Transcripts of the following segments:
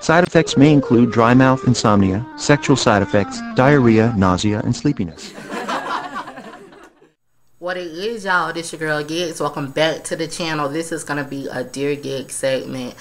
Side effects may include dry mouth, insomnia, sexual side effects, diarrhea, nausea, and sleepiness. What it is, y'all, this your girl Giggs. Welcome back to the channel. This is going to be a Dear Giggs segment.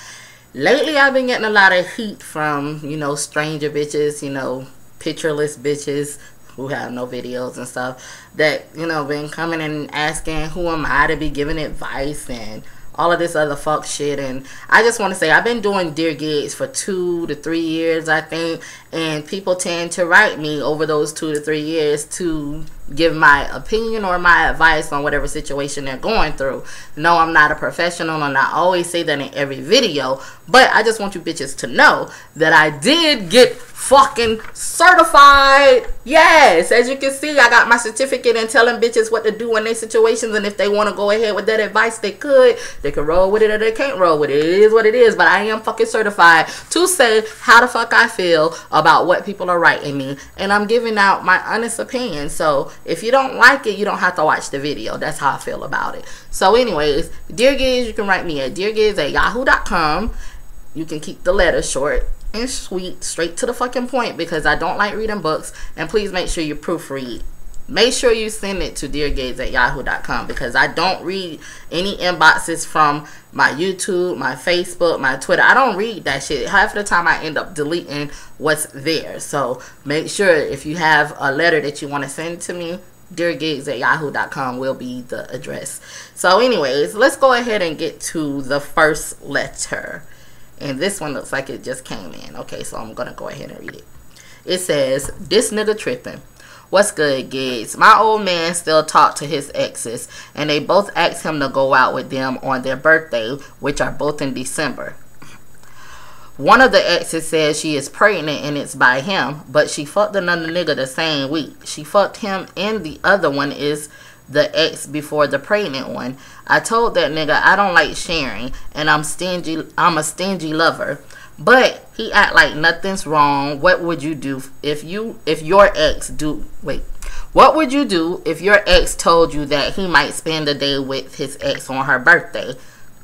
Lately, I've been getting a lot of heat from, stranger bitches, pictureless bitches who have no videos and stuff that, been coming and asking who am I to be giving advice and all of this other fuck shit. And I just want to say, I've been doing Dear Giggs for 2 to 3 years, I think, and people tend to write me over those 2 to 3 years to give my opinion or my advice on whatever situation they're going through. No, I'm not a professional, and I always say that in every video, but I just want you bitches to know that I did get fucking certified. Yes, as you can see, I got my certificate in telling bitches what to do in their situations, and if they want to go ahead with that advice, they could roll with it or they can't roll with it. It is what it is, but I am fucking certified to say how the fuck I feel about what people are writing me, and I'm giving out my honest opinion. So if you don't like it, you don't have to watch the video. That's how I feel about it. So anyways, Dear Giggs, you can write me at DearGiggs@yahoo.com. You can keep the letter short and sweet, straight to the fucking point, because I don't like reading books. And please make sure you proofread. Make sure you send it to DearGiggs@yahoo.com, because I don't read any inboxes from my YouTube, my Facebook, my Twitter. I don't read that shit. Half of the time I end up deleting what's there. So make sure if you have a letter that you want to send to me, DearGiggs@yahoo.com will be the address. So anyways, let's go ahead and get to the first letter. And this one looks like it just came in. Okay, so I'm going to go ahead and read it. It says, "This nigga tripping. What's good, Giggs? My old man still talk to his exes, and they both asked him to go out with them on their birthday, which are both in December. One of the exes says she is pregnant and it's by him, but she fucked another nigga the same week. She fucked him, and the other one is the ex before the pregnant one. I told that nigga I don't like sharing, and I'm a stingy lover. But he act like nothing's wrong. What would you do if your ex What would you do if your ex told you that he might spend the day with his ex on her birthday?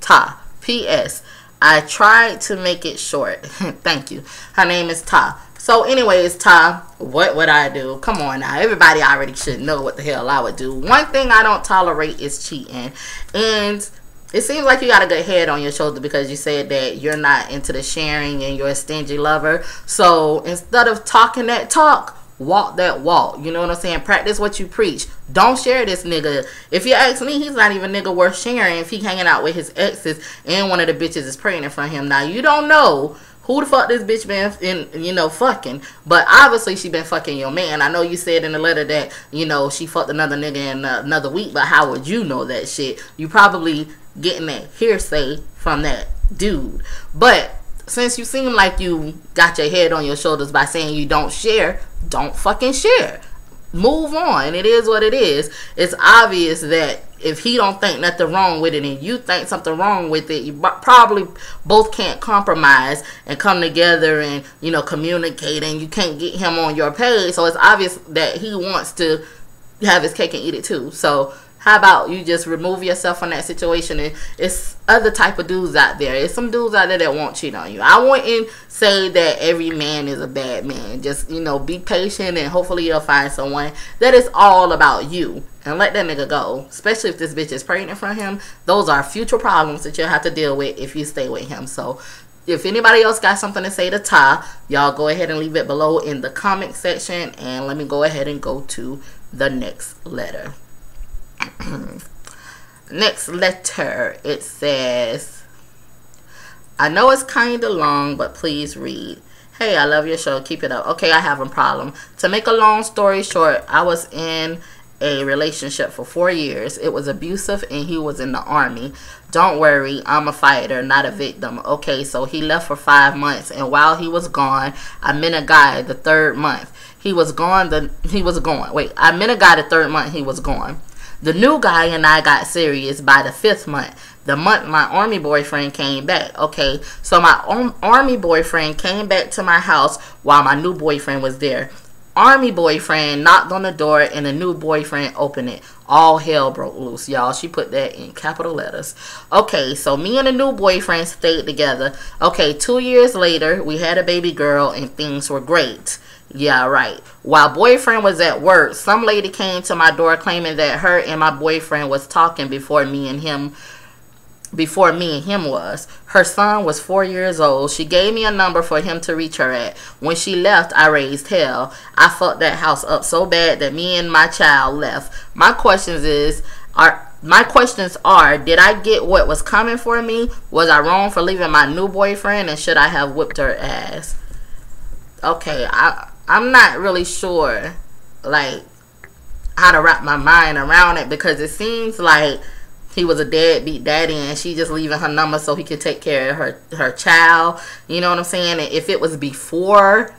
Ta. P.S. I tried to make it short." Thank you. Her name is Ta. So anyways, Ta, what would I do? Come on now. Everybody already should know what the hell I would do. One thing I don't tolerate is cheating. And it seems like you got a good head on your shoulder, because you said that you're not into the sharing and you're a stingy lover. So instead of talking that talk, walk that walk. You know what I'm saying? Practice what you preach. Don't share this nigga. If you ask me, he's not even nigga worth sharing if he hanging out with his exes and one of the bitches is pregnant from him. Now, you don't know who the fuck this bitch been fucking, but obviously she been fucking your man. I know you said in the letter that, she fucked another nigga in another week, but how would you know that shit? You probably getting that hearsay from that dude. But since you seem like you got your head on your shoulders by saying you don't share, don't fucking share. Move on. It is what it is. It's obvious that if he don't think nothing wrong with it and you think something wrong with it, you probably both can't compromise and come together and, communicate, and you can't get him on your page. So it's obvious that he wants to have his cake and eat it too. So how about you just remove yourself from that situation? And it's other type of dudes out there. It's some dudes out there that won't cheat on you. I wouldn't say that every man is a bad man. Just, be patient, and hopefully you'll find someone that is all about you. And let that nigga go. Especially if this bitch is pregnant from him. Those are future problems that you'll have to deal with if you stay with him. So if anybody else got something to say to Ta, y'all go ahead and leave it below in the comment section. And let me go ahead and go to the next letter. Next letter, it says, "I know it's kind of long, but please read. Hey, I love your show. Keep it up." Okay, I have a problem. To make a long story short, I was in a relationship for 4 years. It was abusive, and he was in the army. Don't worry, I'm a fighter, not a victim. Okay, so he left for 5 months, and while he was gone, I met a guy the 3rd month. I met a guy the 3rd month he was gone. The new guy and I got serious by the 5th month. The month my army boyfriend came back. Okay, so my army boyfriend came back to my house while my new boyfriend was there. army boyfriend knocked on the door and the new boyfriend opened it. All hell broke loose, y'all. She put that in capital letters. Okay, so me and the new boyfriend stayed together. Okay, 2 years later, we had a baby girl and things were great. Yeah, right. While boyfriend was at work, some lady came to my door claiming that her and my boyfriend was talking before me and him was. Her son was 4 years old. She gave me a number for him to reach her at. When she left, I raised hell. I fucked that house up so bad that me and my child left. My questions are, did I get what was coming for me? Was I wrong for leaving my new boyfriend, and should I have whipped her ass? Okay, I'm not really sure, like, how to wrap my mind around it, because it seems like he was a deadbeat daddy and she just leaving her number so he could take care of her child. You know what I'm saying? And if it was before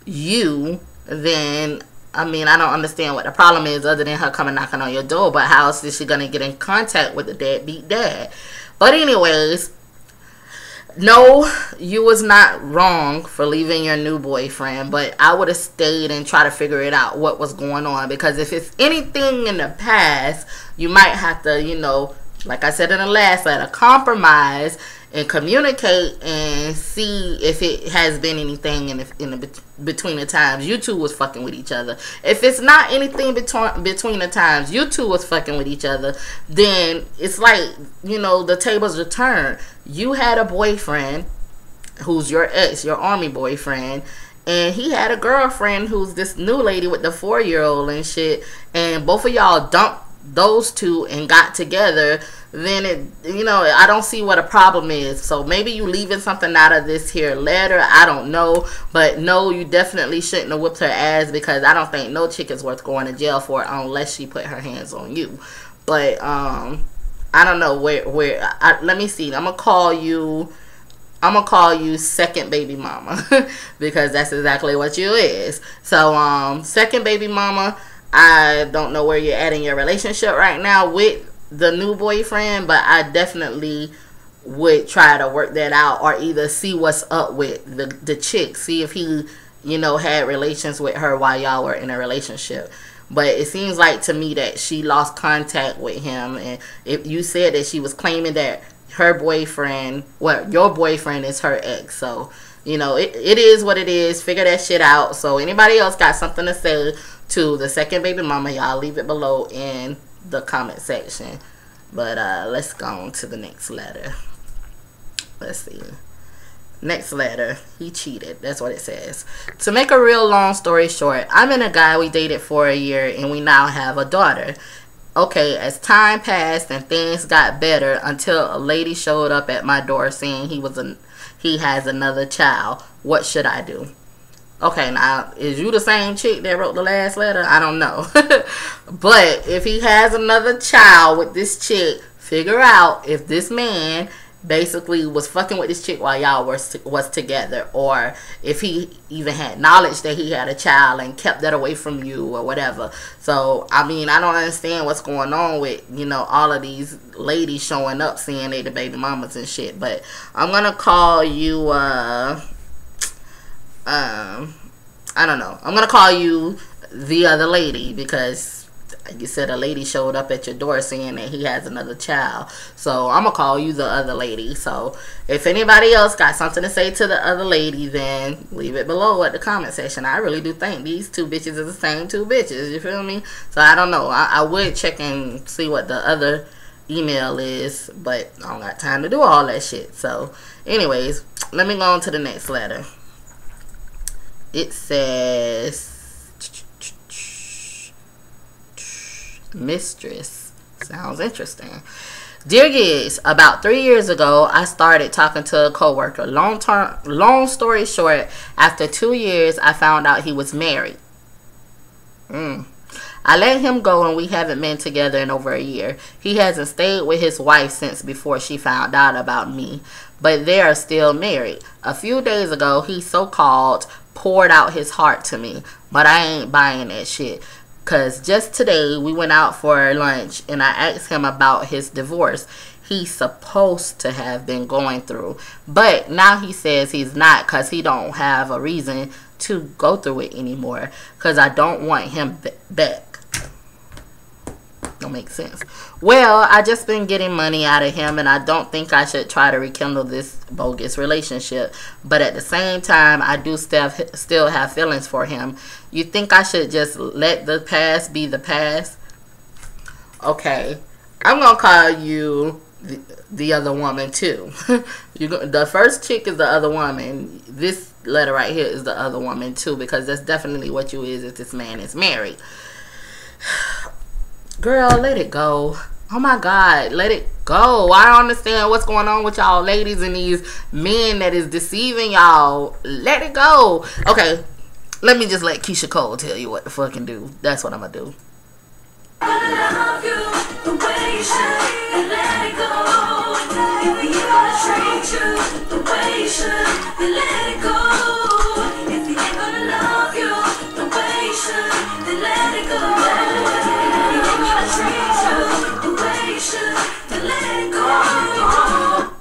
you, then, I mean, I don't understand what the problem is other than her coming knocking on your door. But how else is she going to get in contact with the deadbeat dad? But anyways, no, you was not wrong for leaving your new boyfriend, but I would have stayed and try to figure it out what was going on, because if it's anything in the past, you might have to, you know, like I said in the last letter, compromise and communicate and see if it has been anything between the times you two was fucking with each other. If it's not anything between the times you two was fucking with each other, then it's like, you know, the tables are turned. You had a boyfriend who's your ex, your army boyfriend, and he had a girlfriend who's this new lady with the 4-year-old and shit, and both of y'all dumped those two and got together. Then it, you know, I don't see what a problem is. So maybe you leaving something out of this here letter, I don't know. But no, you definitely shouldn't have whipped her ass, because I don't think no chick is worth going to jail for unless she put her hands on you. But I don't know let me see. I'm gonna call you second baby mama because that's exactly what you is. So second baby mama, I don't know where you're at in your relationship right now with the new boyfriend, but I definitely would try to work that out, or either see what's up with the chick, see if he, you know, had relations with her while y'all were in a relationship. But it seems like to me that she lost contact with him, and if you said that she was claiming that her boyfriend, well, your boyfriend is her ex, so you know, it is what it is. Figure that shit out. So anybody else got something to say to the second baby mama, y'all leave it below in the comment section. But let's go on to the next letter. Let's see. Next letter. He cheated. That's what it says. To make a real long story short, I'm in a guy we dated for a year and we now have a daughter. Okay, as time passed and things got better until a lady showed up at my door saying he has another child. What should I do? Okay, now, is you the same chick that wrote the last letter? I don't know. But if he has another child with this chick, figure out if this man basically was fucking with this chick while y'all was together, or if he even had knowledge that he had a child and kept that away from you or whatever. So, I mean, I don't understand what's going on with, you know, all of these ladies showing up saying they the baby mamas and shit. But I'm gonna call you I don't know. I'm gonna call you the other lady, because you said a lady showed up at your door saying that he has another child. So I'm gonna call you the other lady. So if anybody else got something to say to the other lady, then leave it below at the comment section. I really do think these two bitches are the same two bitches. You feel me? So I don't know. I would check and see what the other email is, but I don't got time to do all that shit. So anyways, let me go on to the next letter. It says Mistress. Sounds interesting. Dear Gigs, about 3 years ago, I started talking to a coworker. Long story short, after 2 years, I found out he was married. I let him go and we haven't been together in over a year. He hasn't stayed with his wife since before she found out about me, but they are still married. A few days ago, he so-called poured out his heart to me, but I ain't buying that shit. Cause just today we went out for lunch and I asked him about his divorce he's supposed to have been going through, but now he says he's not, cause he don't have a reason to go through it anymore because I don't want him back. Don't make sense. Well, I just been getting money out of him, and I don't think I should try to rekindle this bogus relationship. But at the same time, I do still have feelings for him. You think I should just let the past be the past? Okay, I'm gonna call you the other woman too. The first chick is the other woman. This letter right here is the other woman too, because that's definitely what you is if this man is married. Girl, let it go. Oh my God, let it go. I don't understand what's going on with y'all ladies and these men that is deceiving y'all. Let it go. Okay, let me just let Keisha Cole tell you what to fucking do. That's what I'm gonna do. I love you the way you should, and let it go. If he ain't gonna treat you the way you should, then let it go. If he ain't gonna love you the way you should, then let it go.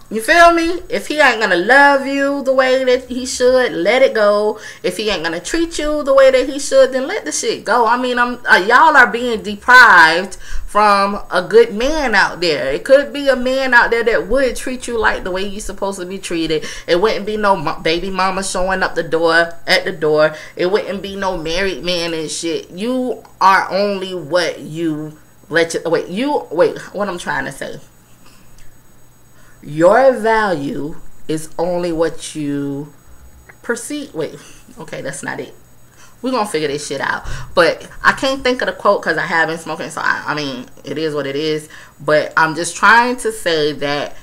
You feel me? If he ain't gonna love you the way that he should, let it go. If he ain't gonna treat you the way that he should, then let the shit go. I mean, y'all are being deprived from a good man out there. It could be a man out there that would treat you like the way you're supposed to be treated. It wouldn't be no baby mama showing up at the door. It wouldn't be no married man and shit. You are only what you let you wait. What I'm trying to say. Your value is only what you perceive. Wait, okay, that's not it. We're gonna figure this shit out. But I can't think of the quote because I have been smoking. So I mean, it is what it is. But I'm just trying to say that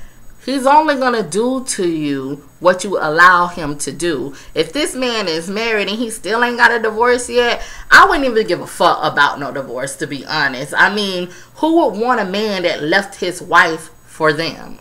he's only gonna do to you what you allow him to do. If this man is married and he still ain't got a divorce yet, I wouldn't even give a fuck about no divorce, to be honest. I mean, who would want a man that left his wife for them?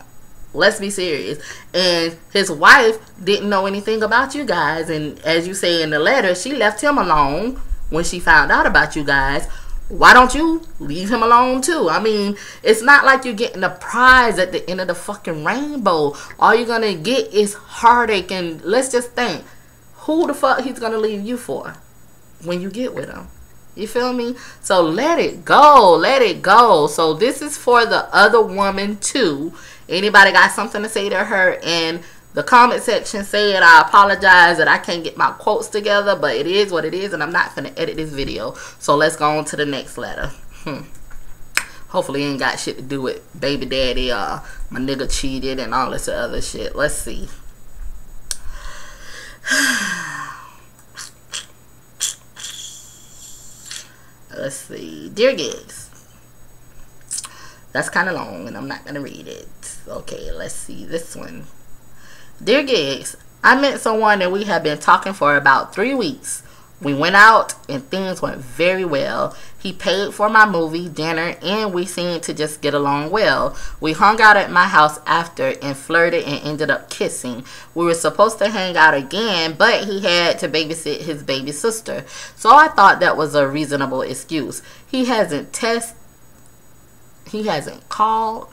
Let's be serious. And his wife didn't know anything about you guys. And as you say in the letter, she left him alone when she found out about you guys. Why don't you leave him alone too? I mean, it's not like you're getting a prize at the end of the fucking rainbow. All you're gonna get is heartache. And let's just think, who the fuck he's gonna leave you for when you get with him? You feel me? So let it go. Let it go. So this is for the other woman too. Anybody got something to say to her in the comment section, say it. I apologize that I can't get my quotes together, but it is what it is, and I'm not going to edit this video. So let's go on to the next letter. Hopefully it ain't got shit to do with baby daddy, my nigga cheated, and all this other shit. Let's see. Let's see. Dear Giggs. That's kind of long, and I'm not going to read it. Okay, let's see this one. Dear Giggs, I met someone and we have been talking for about 3 weeks. We went out and things went very well. He paid for my movie, dinner, and we seemed to just get along well. We hung out at my house after and flirted and ended up kissing. We were supposed to hang out again, but he had to babysit his baby sister. So I thought that was a reasonable excuse. He hasn't called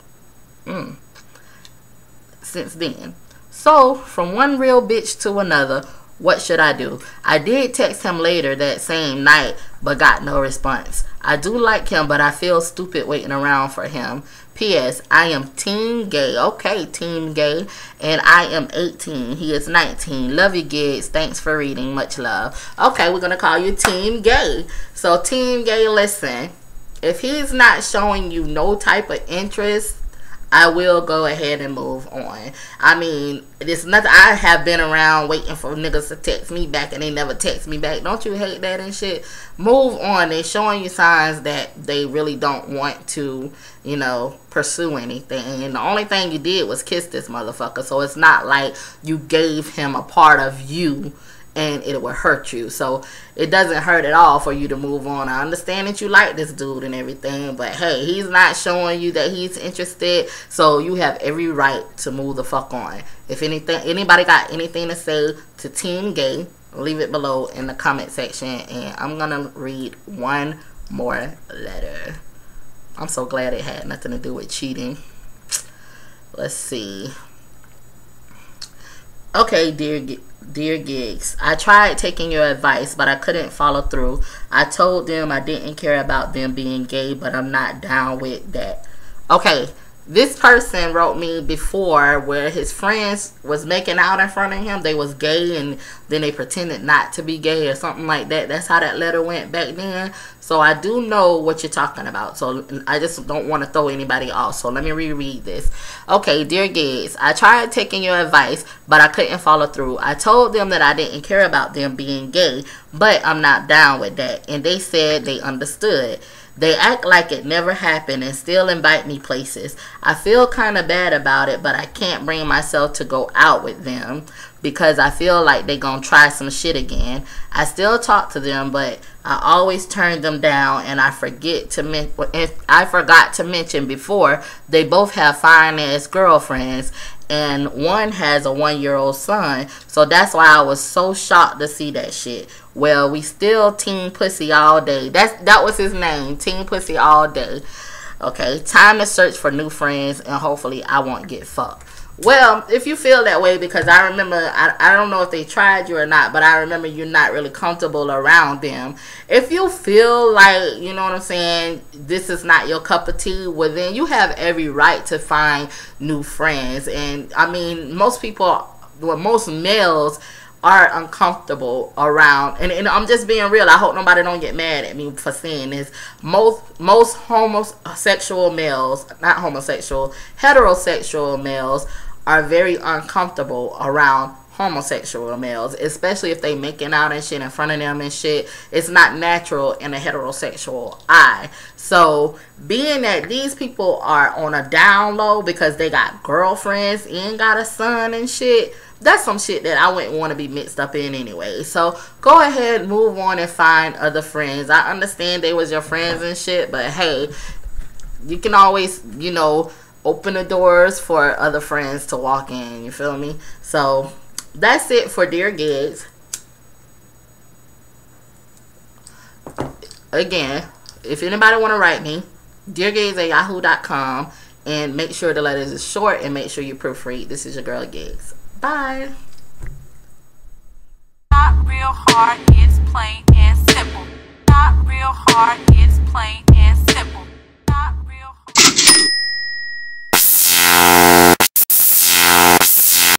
since then. So from one real bitch to another, what should I do? I did text him later that same night, but got no response. I do like him, but I feel stupid waiting around for him. P.S. I am team gay. Okay, team gay. And I am 18. He is 19. Love you, Giggs. Thanks for reading. Much love. Okay, we're going to call you team gay. So team gay, listen. If he's not showing you no type of interest, I will go ahead and move on. I mean, it's nothing. I have been around waiting for niggas to text me back and they never text me back. Don't you hate that and shit? Move on. They're showing you signs that they really don't want to, you know, pursue anything. And the only thing you did was kiss this motherfucker. So it's not like you gave him a part of you and it will hurt you. So it doesn't hurt at all for you to move on. I understand that you like this dude and everything, but hey, he's not showing you that he's interested, so you have every right to move the fuck on. If anybody got anything to say to team gay, leave it below in the comment section, and I'm gonna read one more letter. I'm so glad it had nothing to do with cheating. Let's see. Okay, dear Gigs, I tried taking your advice, but I couldn't follow through. I told them I didn't care about them being gay, but I'm not down with that. Okay, this person wrote me before where his friends was making out in front of him. They was gay and then they pretended not to be gay or something like that. That's how that letter went back then. So I do know what you're talking about. So I just don't want to throw anybody off. So let me reread this. Okay, dear Gigs, I tried taking your advice, but I couldn't follow through. I told them that I didn't care about them being gay, but I'm not down with that. And they said they understood. They act like it never happened and still invite me places. I feel kind of bad about it, but I can't bring myself to go out with them because I feel like they gonna try some shit again. I still talk to them, but I always turn them down, and I forgot to mention before, they both have fine-ass girlfriends, and one has a 1-year-old son, so that's why I was so shocked to see that shit. Well, we still Team Pussy all day. That was his name, Team Pussy all day. Okay, time to search for new friends, and hopefully I won't get fucked. Well, if you feel that way, because I remember, I don't know if they tried you or not, but I remember you're not really comfortable around them. If you feel like, you know what I'm saying, this is not your cup of tea, well then you have every right to find new friends. And I mean, most people, well, most males are uncomfortable around, and I'm just being real. I hope nobody don't get mad at me for saying this. Most homosexual males, not homosexual, heterosexual males are very uncomfortable around homosexual males, especially if they making out and shit in front of them and shit. It's not natural in a heterosexual eye. So being that these people are on a down low because they got girlfriends and got a son and shit, that's some shit that I wouldn't want to be mixed up in anyway. So go ahead, move on and find other friends. I understand they was your friends and shit, but hey, you can always, you know, open the doors for other friends to walk in, you feel me? So that's it for Dear Gigs. Again, if anybody want to write me, DearGiggs@yahoo.com, and make sure the letters is short and make sure you proofread. This is your girl Gigs. Bye. Not real hard, it's plain and simple. Not real hard.